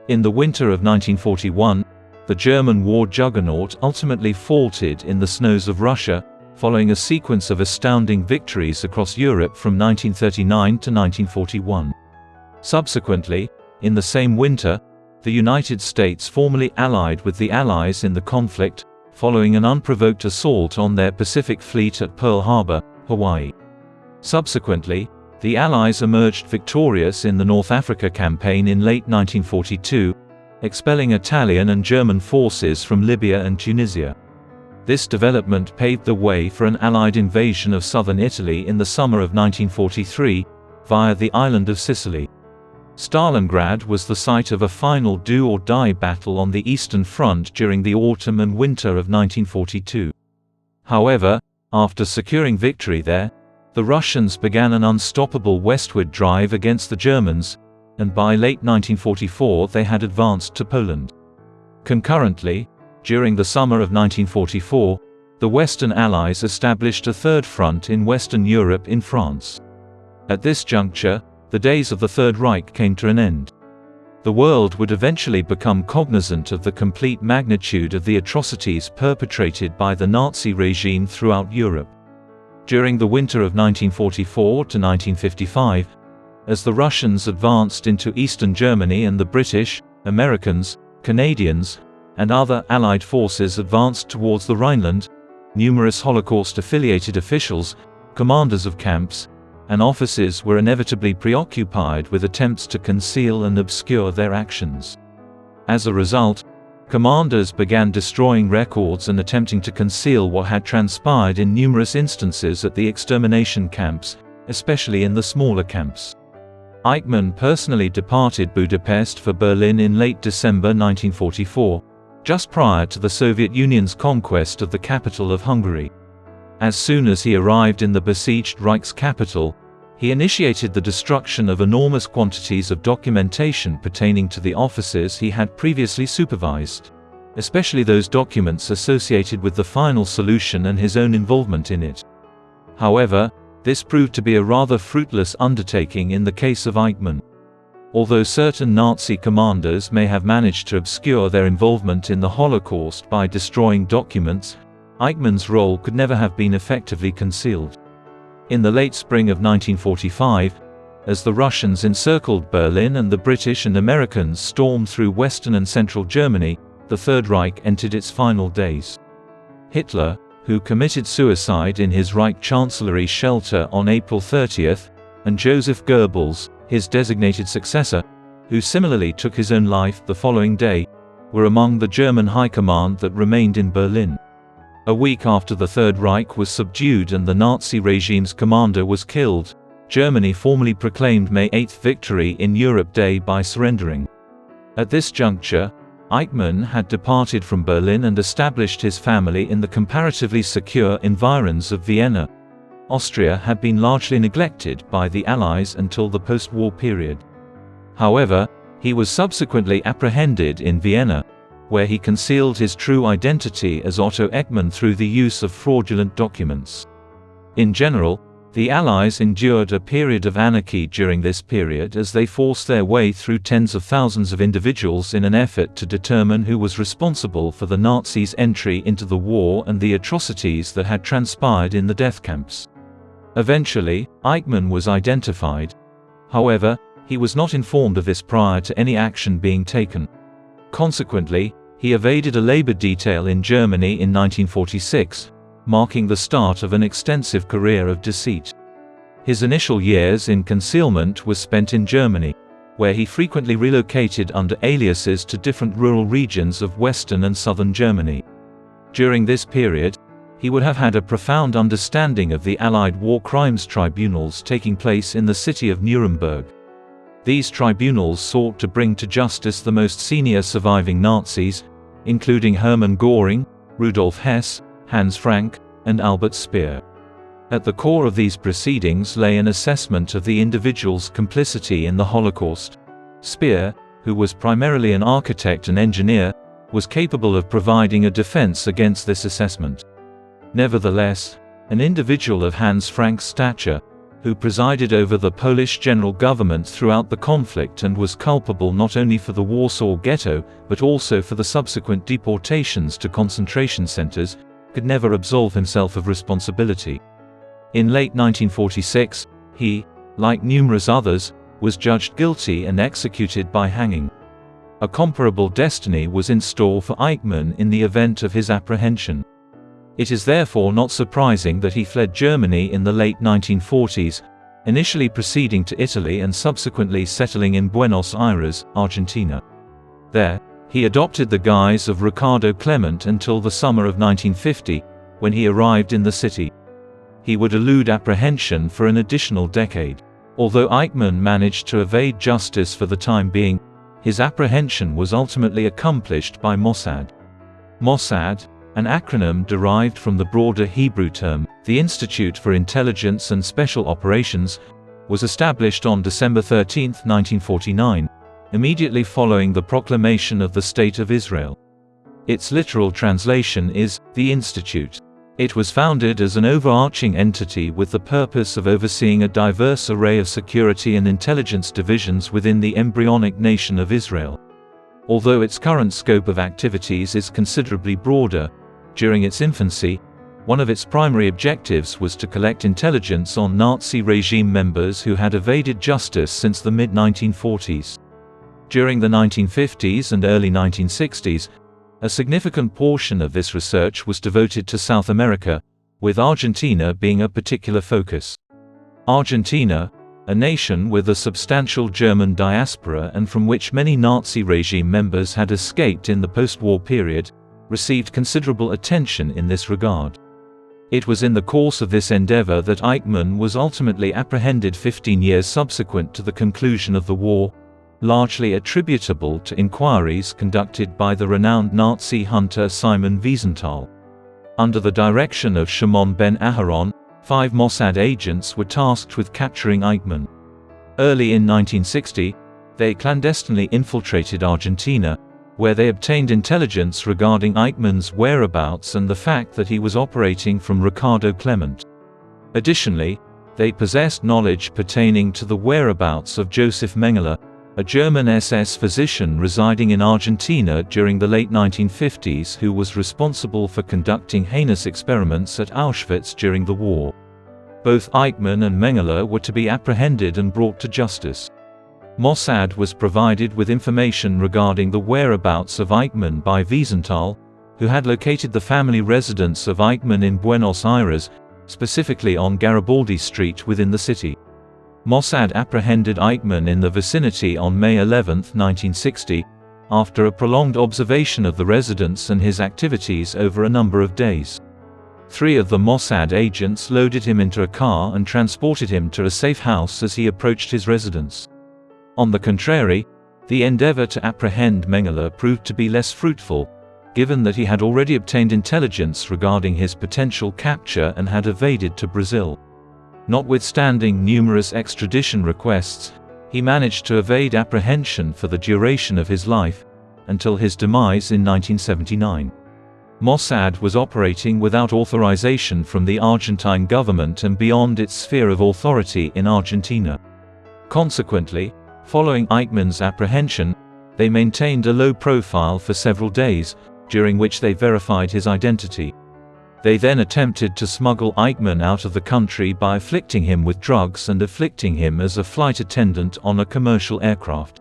In the winter of 1941, the German war juggernaut ultimately faltered in the snows of Russia, following a sequence of astounding victories across Europe from 1939 to 1941. Subsequently, in the same winter, the United States formally allied with the Allies in the conflict, following an unprovoked assault on their Pacific Fleet at Pearl Harbor, Hawaii. Subsequently, the Allies emerged victorious in the North Africa campaign in late 1942, expelling Italian and German forces from Libya and Tunisia. This development paved the way for an Allied invasion of southern Italy in the summer of 1943, via the island of Sicily. Stalingrad was the site of a final do-or-die battle on the Eastern Front during the autumn and winter of 1942. However, after securing victory there, the Russians began an unstoppable westward drive against the Germans, and by late 1944 they had advanced to Poland. Concurrently, during the summer of 1944, the Western Allies established a third front in Western Europe in France. At this juncture, the days of the Third Reich came to an end. The world would eventually become cognizant of the complete magnitude of the atrocities perpetrated by the Nazi regime throughout Europe. During the winter of 1944 to 1955, as the Russians advanced into Eastern Germany and the British, Americans, Canadians, and other Allied forces advanced towards the Rhineland, numerous Holocaust-affiliated officials, commanders of camps, and officers were inevitably preoccupied with attempts to conceal and obscure their actions. As a result, commanders began destroying records and attempting to conceal what had transpired in numerous instances at the extermination camps, especially in the smaller camps. Eichmann personally departed Budapest for Berlin in late December 1944, just prior to the Soviet Union's conquest of the capital of Hungary. As soon as he arrived in the besieged Reich's capital, he initiated the destruction of enormous quantities of documentation pertaining to the officers he had previously supervised, especially those documents associated with the final solution and his own involvement in it. However, this proved to be a rather fruitless undertaking in the case of Eichmann. Although certain Nazi commanders may have managed to obscure their involvement in the Holocaust by destroying documents, Eichmann's role could never have been effectively concealed. In the late spring of 1945, as the Russians encircled Berlin and the British and Americans stormed through Western and Central Germany, the Third Reich entered its final days. Hitler, who committed suicide in his Reich Chancellery shelter on April 30th, and Joseph Goebbels, his designated successor, who similarly took his own life the following day, were among the German high command that remained in Berlin. A week after the Third Reich was subdued and the Nazi regime's commander was killed, Germany formally proclaimed May 8 victory in Europe Day by surrendering. At this juncture, Eichmann had departed from Berlin and established his family in the comparatively secure environs of Vienna. Austria had been largely neglected by the Allies until the post-war period. However, he was subsequently apprehended in Vienna, where he concealed his true identity as Otto Eichmann through the use of fraudulent documents. In general, the Allies endured a period of anarchy during this period as they forced their way through tens of thousands of individuals in an effort to determine who was responsible for the Nazis' entry into the war and the atrocities that had transpired in the death camps. Eventually, Eichmann was identified. However, he was not informed of this prior to any action being taken. Consequently, he evaded a labor detail in Germany in 1946, marking the start of an extensive career of deceit. His initial years in concealment were spent in Germany, where he frequently relocated under aliases to different rural regions of western and southern Germany. During this period, he would have had a profound understanding of the Allied war crimes tribunals taking place in the city of Nuremberg. These tribunals sought to bring to justice the most senior surviving Nazis, including Hermann Göring, Rudolf Hess, Hans Frank, and Albert Speer. At the core of these proceedings lay an assessment of the individual's complicity in the Holocaust. Speer, who was primarily an architect and engineer, was capable of providing a defense against this assessment. Nevertheless, an individual of Hans Frank's stature, who presided over the Polish general government throughout the conflict and was culpable not only for the Warsaw Ghetto, but also for the subsequent deportations to concentration centers, could never absolve himself of responsibility. In late 1946, he, like numerous others, was judged guilty and executed by hanging. A comparable destiny was in store for Eichmann in the event of his apprehension. It is therefore not surprising that he fled Germany in the late 1940s, initially proceeding to Italy and subsequently settling in Buenos Aires, Argentina. There, he adopted the guise of Ricardo Clement until the summer of 1950, when he arrived in the city. He would elude apprehension for an additional decade. Although Eichmann managed to evade justice for the time being, his apprehension was ultimately accomplished by Mossad. Mossad, an acronym derived from the broader Hebrew term, the Institute for Intelligence and Special Operations, was established on December 13, 1949, immediately following the proclamation of the State of Israel. Its literal translation is, the Institute. It was founded as an overarching entity with the purpose of overseeing a diverse array of security and intelligence divisions within the embryonic nation of Israel. Although its current scope of activities is considerably broader, during its infancy, one of its primary objectives was to collect intelligence on Nazi regime members who had evaded justice since the mid-1940s. During the 1950s and early 1960s, a significant portion of this research was devoted to South America, with Argentina being a particular focus. Argentina, a nation with a substantial German diaspora and from which many Nazi regime members had escaped in the post-war period, received considerable attention in this regard. It was in the course of this endeavor that Eichmann was ultimately apprehended 15 years subsequent to the conclusion of the war, largely attributable to inquiries conducted by the renowned Nazi hunter Simon Wiesenthal. Under the direction of Shimon ben Aharon, 5 Mossad agents were tasked with capturing Eichmann. Early in 1960, they clandestinely infiltrated Argentina, where they obtained intelligence regarding Eichmann's whereabouts and the fact that he was operating from Ricardo Clement. Additionally, they possessed knowledge pertaining to the whereabouts of Joseph Mengele, a German SS physician residing in Argentina during the late 1950s who was responsible for conducting heinous experiments at Auschwitz during the war. Both Eichmann and Mengele were to be apprehended and brought to justice. Mossad was provided with information regarding the whereabouts of Eichmann by Wiesenthal, who had located the family residence of Eichmann in Buenos Aires, specifically on Garibaldi Street within the city. Mossad apprehended Eichmann in the vicinity on May 11, 1960, after a prolonged observation of the residence and his activities over a number of days. 3 of the Mossad agents loaded him into a car and transported him to a safe house as he approached his residence. On the contrary, the endeavor to apprehend Mengele proved to be less fruitful, given that he had already obtained intelligence regarding his potential capture and had evaded to Brazil. Notwithstanding numerous extradition requests, he managed to evade apprehension for the duration of his life, until his demise in 1979. Mossad was operating without authorization from the Argentine government and beyond its sphere of authority in Argentina. Consequently, following Eichmann's apprehension, they maintained a low profile for several days, during which they verified his identity. They then attempted to smuggle Eichmann out of the country by afflicting him with drugs and afflicting him as a flight attendant on a commercial aircraft.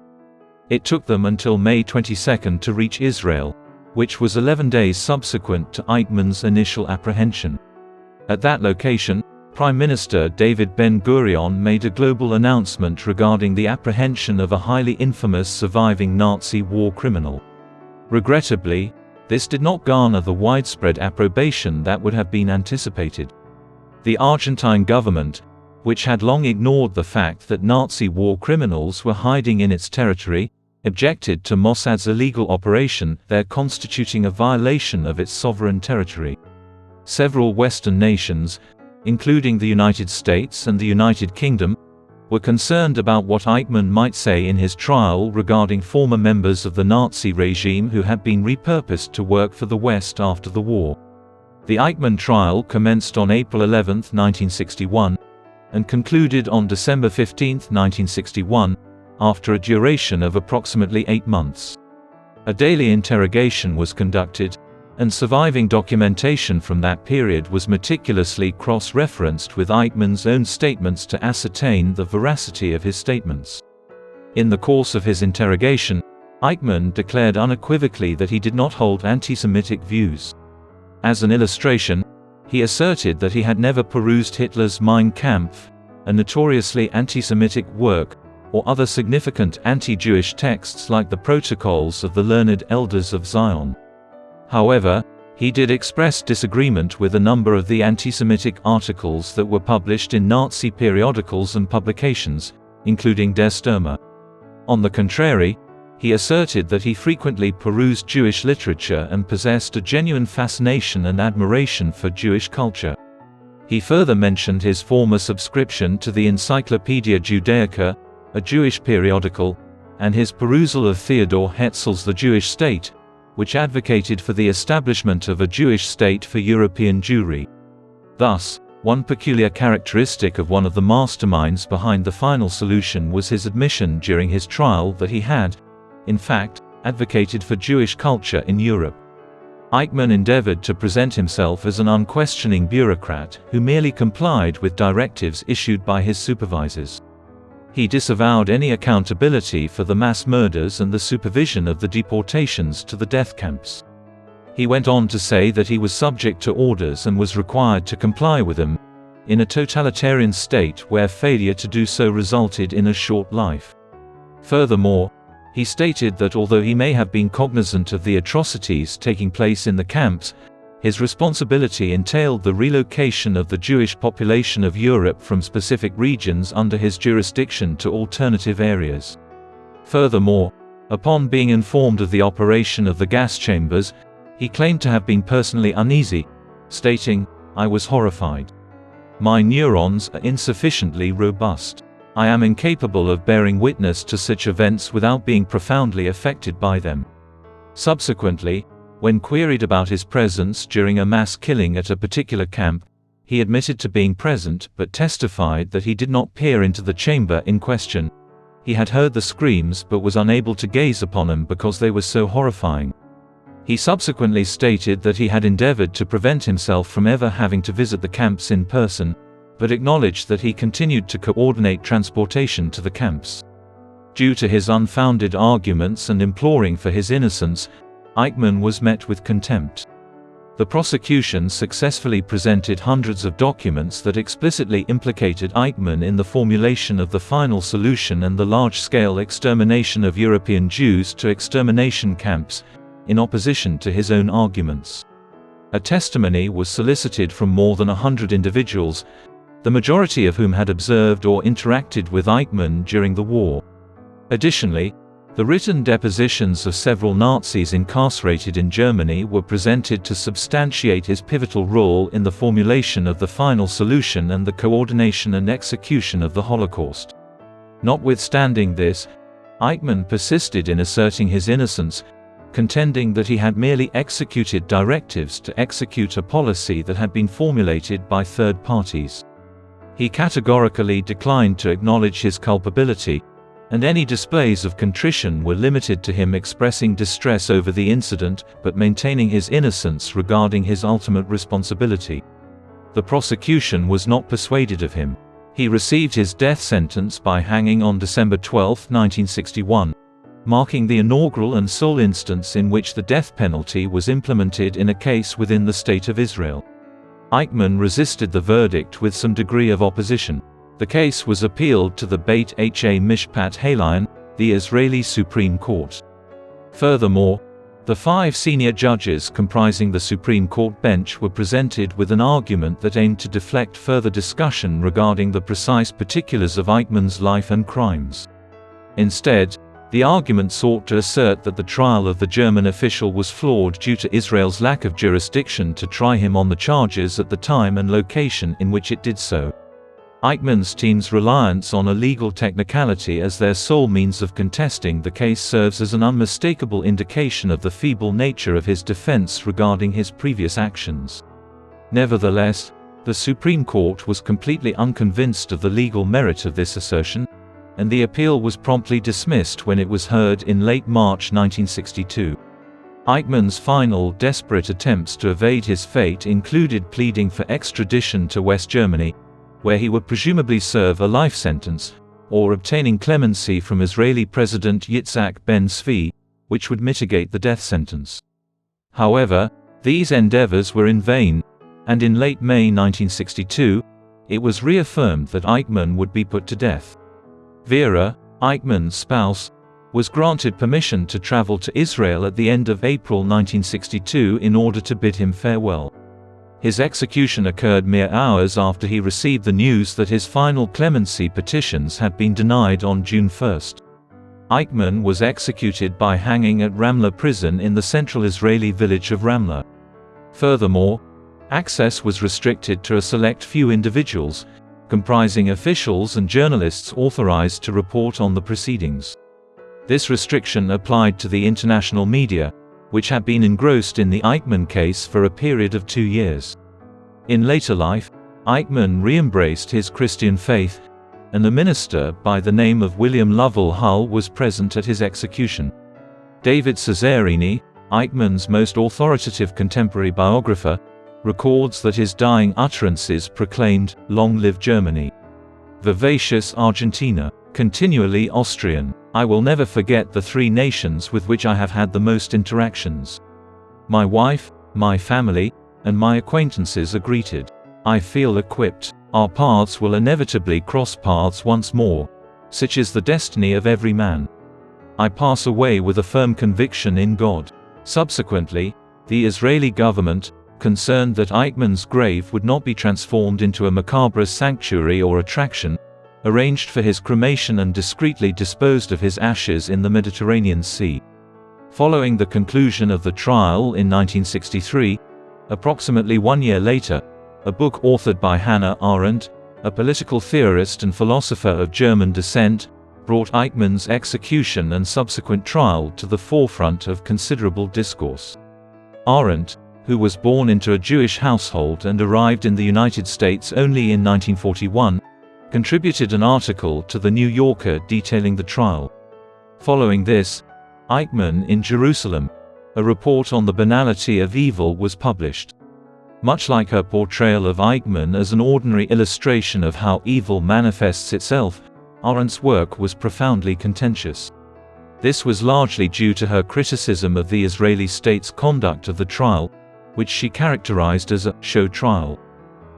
It took them until May 22 to reach Israel, which was 11 days subsequent to Eichmann's initial apprehension. At that location, Prime Minister David Ben-Gurion made a global announcement regarding the apprehension of a highly infamous surviving Nazi war criminal. Regrettably, this did not garner the widespread approbation that would have been anticipated. The Argentine government, which had long ignored the fact that Nazi war criminals were hiding in its territory, objected to Mossad's illegal operation there, constituting a violation of its sovereign territory. Several Western nations, including the United States and the United Kingdom, were concerned about what Eichmann might say in his trial regarding former members of the Nazi regime who had been repurposed to work for the West after the war. The Eichmann trial commenced on April 11, 1961, and concluded on December 15, 1961, after a duration of approximately 8 months. A daily interrogation was conducted, and surviving documentation from that period was meticulously cross-referenced with Eichmann's own statements to ascertain the veracity of his statements. In the course of his interrogation, Eichmann declared unequivocally that he did not hold anti-Semitic views. As an illustration, he asserted that he had never perused Hitler's Mein Kampf, a notoriously anti-Semitic work, or other significant anti-Jewish texts like the Protocols of the Learned Elders of Zion. However, he did express disagreement with a number of the anti-Semitic articles that were published in Nazi periodicals and publications, including Der Stürmer. On the contrary, he asserted that he frequently perused Jewish literature and possessed a genuine fascination and admiration for Jewish culture. He further mentioned his former subscription to the Encyclopaedia Judaica, a Jewish periodical, and his perusal of Theodor Herzl's The Jewish State, which advocated for the establishment of a Jewish state for European Jewry. Thus, one peculiar characteristic of one of the masterminds behind the final solution was his admission during his trial that he had, in fact, advocated for Jewish culture in Europe. Eichmann endeavored to present himself as an unquestioning bureaucrat who merely complied with directives issued by his supervisors. He disavowed any accountability for the mass murders and the supervision of the deportations to the death camps. He went on to say that he was subject to orders and was required to comply with them, in a totalitarian state where failure to do so resulted in a short life. Furthermore, he stated that although he may have been cognizant of the atrocities taking place in the camps, his responsibility entailed the relocation of the Jewish population of Europe from specific regions under his jurisdiction to alternative areas. Furthermore, upon being informed of the operation of the gas chambers, he claimed to have been personally uneasy, stating, "I was horrified. My neurons are insufficiently robust. I am incapable of bearing witness to such events without being profoundly affected by them." Subsequently, when queried about his presence during a mass killing at a particular camp, he admitted to being present but testified that he did not peer into the chamber in question. He had heard the screams but was unable to gaze upon them because they were so horrifying. He subsequently stated that he had endeavored to prevent himself from ever having to visit the camps in person, but acknowledged that he continued to coordinate transportation to the camps. Due to his unfounded arguments and imploring for his innocence, Eichmann was met with contempt. The prosecution successfully presented hundreds of documents that explicitly implicated Eichmann in the formulation of the final solution and the large-scale extermination of European Jews to extermination camps, in opposition to his own arguments. A testimony was solicited from more than 100 individuals, the majority of whom had observed or interacted with Eichmann during the war. Additionally, the written depositions of several Nazis incarcerated in Germany were presented to substantiate his pivotal role in the formulation of the final solution and the coordination and execution of the Holocaust. Notwithstanding this, Eichmann persisted in asserting his innocence, contending that he had merely executed directives to execute a policy that had been formulated by third parties. He categorically declined to acknowledge his culpability, and any displays of contrition were limited to him expressing distress over the incident but maintaining his innocence regarding his ultimate responsibility. The prosecution was not persuaded of him. He received his death sentence by hanging on December 12, 1961, marking the inaugural and sole instance in which the death penalty was implemented in a case within the State of Israel. Eichmann resisted the verdict with some degree of opposition. The case was appealed to the Beit Mishpat Halayon, the Israeli Supreme Court. Furthermore, the 5 senior judges comprising the Supreme Court bench were presented with an argument that aimed to deflect further discussion regarding the precise particulars of Eichmann's life and crimes. Instead, the argument sought to assert that the trial of the German official was flawed due to Israel's lack of jurisdiction to try him on the charges at the time and location in which it did so. Eichmann's team's reliance on a legal technicality as their sole means of contesting the case serves as an unmistakable indication of the feeble nature of his defense regarding his previous actions. Nevertheless, the Supreme Court was completely unconvinced of the legal merit of this assertion, and the appeal was promptly dismissed when it was heard in late March 1962. Eichmann's final desperate attempts to evade his fate included pleading for extradition to West Germany, where he would presumably serve a life sentence, or obtaining clemency from Israeli President Yitzhak Ben-Zvi, which would mitigate the death sentence. However, these endeavors were in vain, and in late May 1962, it was reaffirmed that Eichmann would be put to death. Vera, Eichmann's spouse, was granted permission to travel to Israel at the end of April 1962 in order to bid him farewell. His execution occurred mere hours after he received the news that his final clemency petitions had been denied on June 1. Eichmann was executed by hanging at Ramla prison in the central Israeli village of Ramla. Furthermore, access was restricted to a select few individuals, comprising officials and journalists authorized to report on the proceedings. This restriction applied to the international media, which had been engrossed in the Eichmann case for a period of 2 years. In later life, Eichmann re-embraced his Christian faith, and a minister by the name of William Lovell Hull was present at his execution. David Cesarini, Eichmann's most authoritative contemporary biographer, records that his dying utterances proclaimed, "Long live Germany! Vivacious Argentina! Continually Austrian! I will never forget the 3 nations with which I have had the most interactions. My wife, my family, and my acquaintances are greeted. I feel equipped. Our paths will inevitably cross paths once more. Such is the destiny of every man. I pass away with a firm conviction in God." Subsequently, the Israeli government, concerned that Eichmann's grave would not be transformed into a macabre sanctuary or attraction, arranged for his cremation and discreetly disposed of his ashes in the Mediterranean Sea. Following the conclusion of the trial in 1963, approximately 1 year later, a book authored by Hannah Arendt, a political theorist and philosopher of German descent, brought Eichmann's execution and subsequent trial to the forefront of considerable discourse. Arendt, who was born into a Jewish household and arrived in the United States only in 1941, contributed an article to The New Yorker detailing the trial. Following this, Eichmann in Jerusalem, a report on the banality of evil was published. Much like her portrayal of Eichmann as an ordinary illustration of how evil manifests itself, Arendt's work was profoundly contentious. This was largely due to her criticism of the Israeli state's conduct of the trial, which she characterized as a show trial.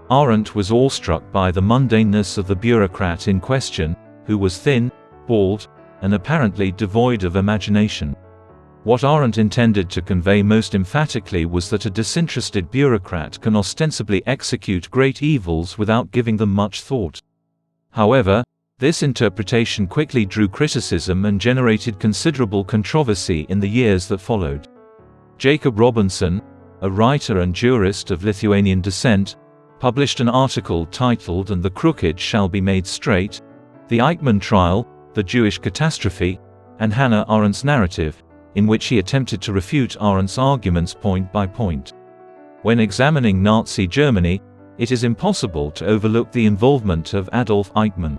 Arendt was awestruck by the mundaneness of the bureaucrat in question, who was thin, bald, and apparently devoid of imagination. What Arendt intended to convey most emphatically was that a disinterested bureaucrat can ostensibly execute great evils without giving them much thought. However, this interpretation quickly drew criticism and generated considerable controversy in the years that followed. Jacob Robinson, a writer and jurist of Lithuanian descent, published an article titled "And the Crooked Shall Be Made Straight: The Eichmann Trial, the Jewish Catastrophe, and Hannah Arendt's Narrative," in which he attempted to refute Arendt's arguments point by point. When examining Nazi Germany, it is impossible to overlook the involvement of Adolf Eichmann.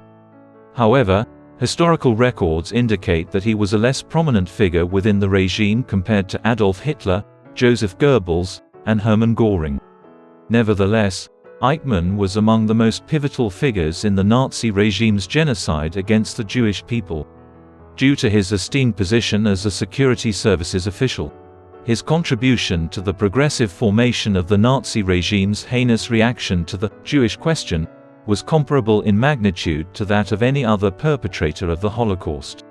However, historical records indicate that he was a less prominent figure within the regime compared to Adolf Hitler, Joseph Goebbels, and Hermann Göring. Nevertheless, Eichmann was among the most pivotal figures in the Nazi regime's genocide against the Jewish people. Due to his esteemed position as a security services official, his contribution to the progressive formation of the Nazi regime's heinous reaction to the Jewish question was comparable in magnitude to that of any other perpetrator of the Holocaust.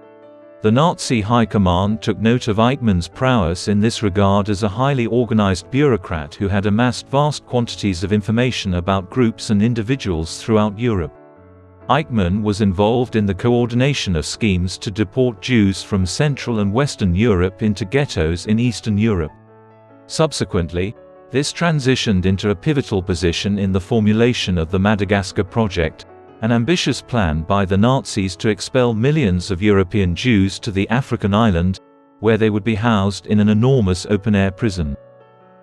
The Nazi High Command took note of Eichmann's prowess in this regard as a highly organized bureaucrat who had amassed vast quantities of information about groups and individuals throughout Europe. Eichmann was involved in the coordination of schemes to deport Jews from Central and Western Europe into ghettos in Eastern Europe. Subsequently, this transitioned into a pivotal position in the formulation of the Madagascar Project, an ambitious plan by the Nazis to expel millions of European Jews to the African island, where they would be housed in an enormous open-air prison.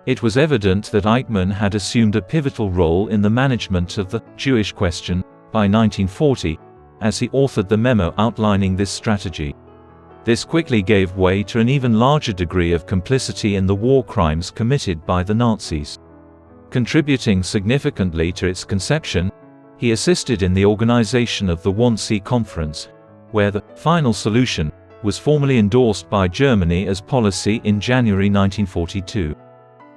It was evident that Eichmann had assumed a pivotal role in the management of the Jewish question by 1940, as he authored the memo outlining this strategy. This quickly gave way to an even larger degree of complicity in the war crimes committed by the Nazis. Contributing significantly to its conception, he assisted in the organization of the Wannsee Conference, where the final solution was formally endorsed by Germany as policy in January 1942.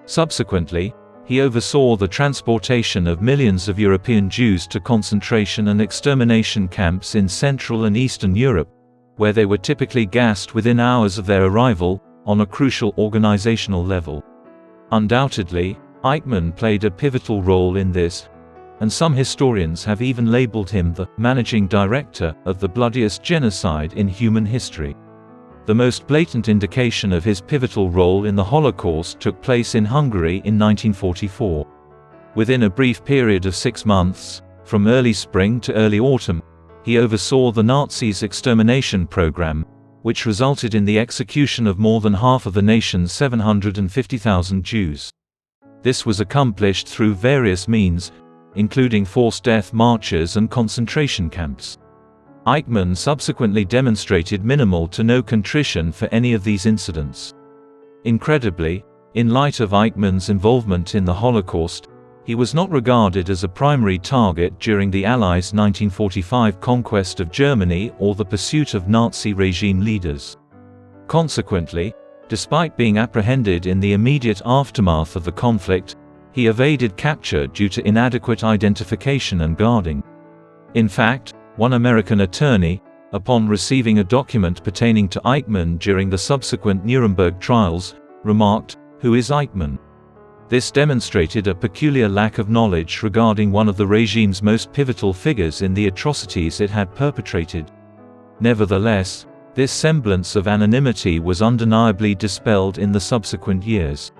Subsequently, he oversaw the transportation of millions of European Jews to concentration and extermination camps in Central and Eastern Europe, where they were typically gassed within hours of their arrival, on a crucial organizational level. Undoubtedly, Eichmann played a pivotal role in this, and some historians have even labeled him the managing director of the bloodiest genocide in human history. The most blatant indication of his pivotal role in the Holocaust took place in Hungary in 1944. Within a brief period of 6 months, from early spring to early autumn, he oversaw the Nazis' extermination program, which resulted in the execution of more than half of the nation's 750,000 Jews. This was accomplished through various means, including forced death marches and concentration camps. Eichmann subsequently demonstrated minimal to no contrition for any of these incidents. Incredibly, in light of Eichmann's involvement in the Holocaust, he was not regarded as a primary target during the Allies' 1945 conquest of Germany or the pursuit of Nazi regime leaders. Consequently, despite being apprehended in the immediate aftermath of the conflict, he evaded capture due to inadequate identification and guarding. In fact, one American attorney, upon receiving a document pertaining to Eichmann during the subsequent Nuremberg trials, remarked, "Who is Eichmann?" This demonstrated a peculiar lack of knowledge regarding one of the regime's most pivotal figures in the atrocities it had perpetrated. Nevertheless, this semblance of anonymity was undeniably dispelled in the subsequent years.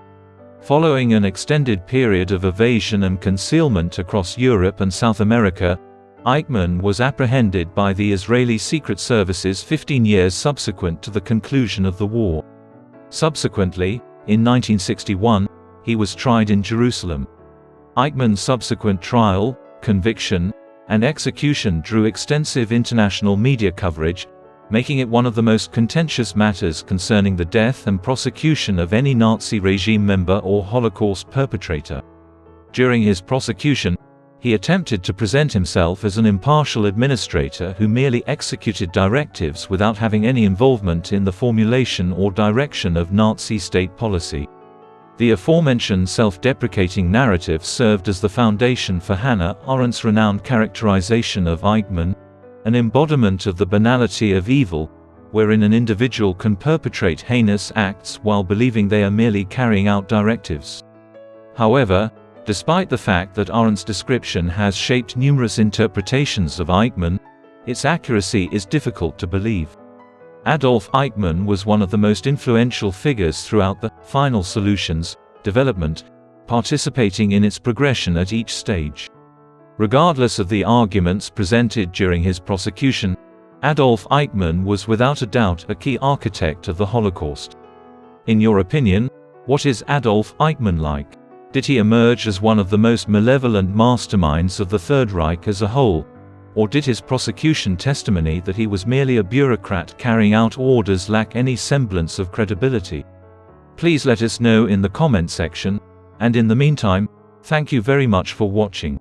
Following an extended period of evasion and concealment across Europe and South America, Eichmann was apprehended by the Israeli Secret Services 15 years subsequent to the conclusion of the war. Subsequently, in 1961, he was tried in Jerusalem. Eichmann's subsequent trial, conviction, and execution drew extensive international media coverage, making it one of the most contentious matters concerning the death and prosecution of any Nazi regime member or Holocaust perpetrator. During his prosecution, he attempted to present himself as an impartial administrator who merely executed directives without having any involvement in the formulation or direction of Nazi state policy. The aforementioned self-deprecating narrative served as the foundation for Hannah Arendt's renowned characterization of Eichmann, an embodiment of the banality of evil, wherein an individual can perpetrate heinous acts while believing they are merely carrying out directives. However, despite the fact that Arendt's description has shaped numerous interpretations of Eichmann, its accuracy is difficult to believe. Adolf Eichmann was one of the most influential figures throughout the final solutions development, participating in its progression at each stage. Regardless of the arguments presented during his prosecution, Adolf Eichmann was without a doubt a key architect of the Holocaust. In your opinion, what is Adolf Eichmann like? Did he emerge as one of the most malevolent masterminds of the Third Reich as a whole? Or did his prosecution testimony that he was merely a bureaucrat carrying out orders lack any semblance of credibility? Please let us know in the comment section, and in the meantime, thank you very much for watching.